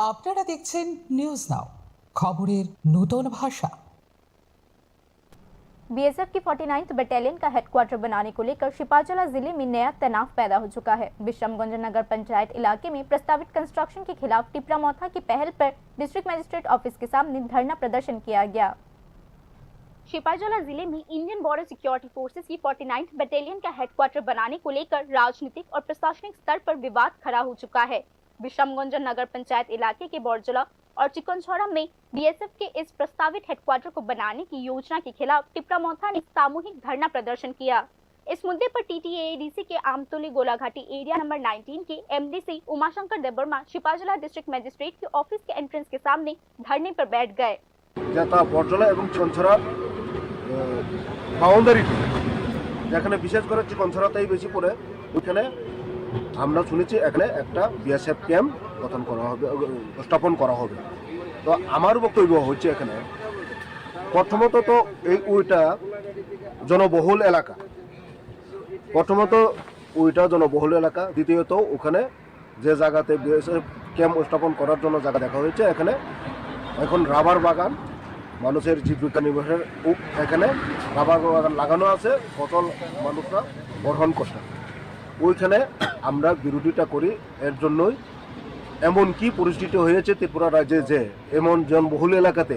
আপনারা দেখছেন news now, খবরের নতুন ভাষা। बीएसएफ की 49th बटालियन का हेडक्वार्टर बनाने को लेकर शिपाजला जिले में नया तनाव पैदा हो चुका है। विश्रामगंज नगर पंचायत इलाके में प्रस्तावित कंस्ट्रक्शन के खिलाफ टिपरा मौथा की पहल पर डिस्ट्रिक्ट मजिस्ट्रेट ऑफिस के सामने धरना प्रदर्शन किया गया। शिपाजला जिले में इंडियन बॉर्डर सिक्योरिटी फोर्सेस की 49th बटालियन का हेडक्वार्टर बनाने को लेकर राजनीतिक और प्रशासनिक स्तर पर विवाद खड़ा हो चुका है। विश्रामगंज नगर पंचायत इलाके के बौरजला और चिकनछोड़ा में बीएसएफ के इस प्रस्तावित हेडक्वार्टर को बनाने की योजना के खिलाफ टिपरा मौथा ने सामूहिक धरना प्रदर्शन किया। इस मुद्दे पर टीटीएडीसी के आमतोली गोलाघाटी एरिया नंबर 19 के एमडीसी उमाशंकर देबबर्मा शिपाजला डिस्ट्रिक्ट मजिस्ट्रेट के ऑफिस के एंट्रेंस के सामने धरने पर बैठ गए। বরজলা এবং চিকনছড়ার বাউন্ডারিটি যেখানে বিশেষ করে চিকনছড়াতেই বেশি পড়ে, ওইখানে আমরা শুনেছি এখানে একটা বিএসএফ ক্যাম্প গঠন করা হবে, স্থাপন করা হবে। তো আমার বক্তব্য হচ্ছে এখানে প্রথমত তো এই ওইটা জনবহুল এলাকা, দ্বিতীয়ত ওখানে যে জায়গাতে বিএসএফ ক্যাম্প স্থাপন করার জন্য জায়গা দেখা হয়েছে, এখানে এখন রাবার বাগান, মানুষের জীবিকা নির্বাহের এখানে রাবার বাগান লাগানো আছে, ফসল মানুষরা গ্রহণ করতে। ওইখানে আমরা বিরোধিতা করি। এর জন্যই এমন কি পরিস্থিতি হয়েছে ত্রিপুরা রাজ্যে যে এমন জনবহুল এলাকাতে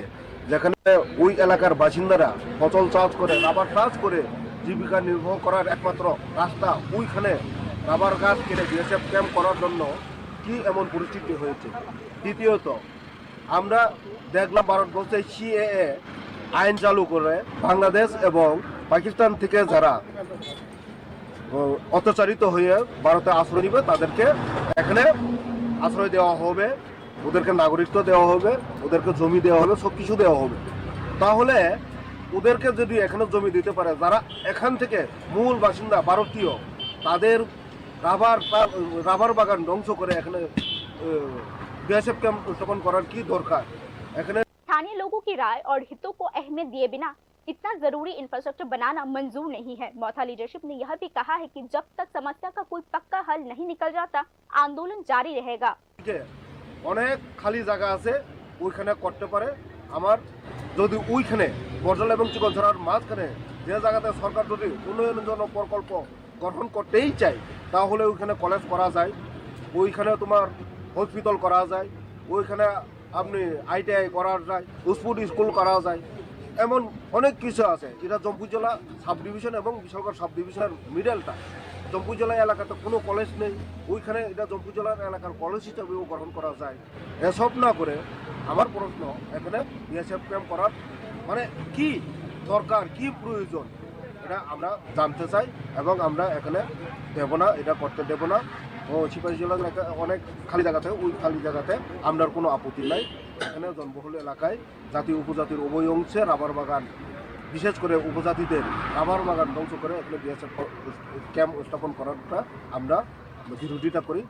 যেখানে ওই এলাকার বাসিন্দারা ফসল চাষ করে, রাবার চাষ করে জীবিকা নির্বাহ করার একমাত্র রাস্তা, ওইখানে রাবার গাছ কেটে বিএসএফ ক্যাম্প করার জন্য কি এমন পরিস্থিতি হয়েছে। দ্বিতীয়ত আমরা দেখলাম ভারতবর্ষে সিএএ আইন চালু করে বাংলাদেশ এবং পাকিস্তান থেকে যারা অত্যাচারিত হয়ে ভারতে আশ্রয় নিবে তাদেরকে এখানে আশ্রয় দেওয়া হবে, ওদেরকে নাগরিকত্ব দেওয়া হবে, ওদেরকে জমি দেওয়া হবে, সব কিছু দেওয়া হবে। তাহলে ওদেরকে যদি এখানে জমি দিতে পারে, যারা এখান থেকে মূল বাসিন্দা ভারতীয়, তাদের রাবার বাগান ধ্বংস করে এখানে बीएसएफ कैंप स्थापन करार की दरकार। स्थानीय लोगों की राय और हितों को अहमियत दिए बिना इतना जरूरी इंफ्रास्ट्रक्चर बनाना मंजूर नहीं है। मौथा लीडरशिप ने यह भी कहा है कि जब तक समस्या का कोई पक्का हल नहीं निकल जाता आंदोलन जारी रहेगा। অনেক খালি জায়গা আছে, ওইখানে করতে পারে। আমার যদি ওইখানে বরজলা এবং চিকনছড়ার মাঝখানে যে জায়গাতে সরকার যদি উন্নয়নজনক প্রকল্প গঠন করতেই চায়, তাহলে ওইখানে কলেজ করা যায়, ওইখানে তোমার হসপিটাল করা যায়, ওইখানে আপনি আইটিআই করা যায়, স্কুল করা যায়, এমন অনেক কিছু আছে। এটা জম্পুজলা সাব ডিভিশন এবং বিশালগড় সাব ডিভিশনের মিডলটা। জম্পুজলা এলাকাতে কোনো কলেজ নেই, ওইখানে এটা জম্পুজলার এলাকার কলেজ হিসাবেও গ্রহণ করা যায়। এসব না করে আমার প্রশ্ন, এখানে বিএসএফ ক্যাম্প করার মানে কি দরকার, কি প্রয়োজন, এটা আমরা জানতে চাই এবং আমরা এখানে দেব না, এটা করতে দেব না। ও সিপাহী জেলার অনেক খালি জায়গাতে, ওই খালি জায়গাতে আমরা কোনো আপত্তি নাই। এখানে জনবহুল এলাকায় জাতি উপজাতির উভয় অংশে রাবার বাগান, বিশেষ করে উপজাতিদের রাবার বাগান ধ্বংস করে এখানে বিএসএফ ক্যাম্প স্থাপন করাটা আমরা বিরোধিতা করি।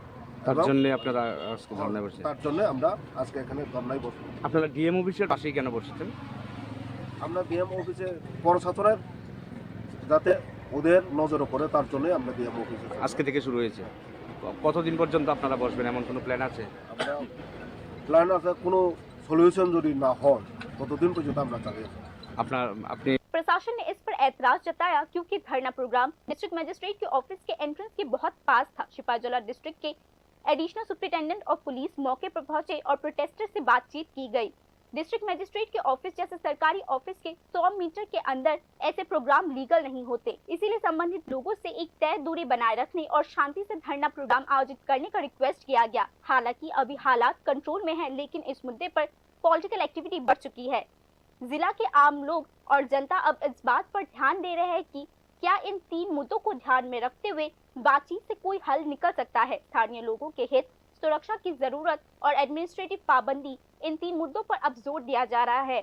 তার জন্য আপনারা আজকে ধর্ণা বসেছেন? তার জন্য আমরা আজকে এখানে ধর্ণায় বসবো। আপনারা ডিএম অফিসের পাশেই কেন বসেছেন? আমরা ডিএম অফিসে প্রশাসনের যাতে ওদের নজরে পড়ে, তার জন্য আমরা ডিএম অফিসে আজকে থেকে শুরু হয়েছে। কতদিন পর্যন্ত আপনারা বসবেন, এমন কোনো প্ল্যান আছে? আমরা প্ল্যান আছে, কোনো সলিউশন যদি না হয় ততদিন পর্যন্ত আমরা চালিয়ে আপনি प्रशासन ने इस पर ऐतराज जताया क्योंकि धरना प्रोग्राम डिस्ट्रिक्ट मजिस्ट्रेट के ऑफिस के एंट्रेंस के बहुत पास था। शिपाजला डिस्ट्रिक्ट के एडिशनल सुपरिटेंडेंट ऑफ पुलिस मौके पर पहुंचे और प्रोटेस्टर से बातचीत की गई। डिस्ट्रिक्ट मजिस्ट्रेट के ऑफिस जैसे सरकारी ऑफिस के 100 मीटर के अंदर ऐसे प्रोग्राम लीगल नहीं होते, इसीलिए संबंधित लोगों से एक तय दूरी बनाए रखने और शांति से धरना प्रोग्राम आयोजित करने का रिक्वेस्ट किया गया। हालांकि अभी हालात कंट्रोल में हैं, लेकिन इस मुद्दे पर पॉलिटिकल एक्टिविटी बढ़ चुकी है। जिला के आम लोग और जनता अब इस बात पर ध्यान दे रहे हैं कि क्या इन 3 मुद्दों को ध्यान में रखते हुए बातचीत से कोई हल निकल सकता है। स्थानीय लोगों के हित, सुरक्षा की जरूरत और एडमिनिस्ट्रेटिव पाबंदी, इन 3 मुद्दों पर अब जोर दिया जा रहा है।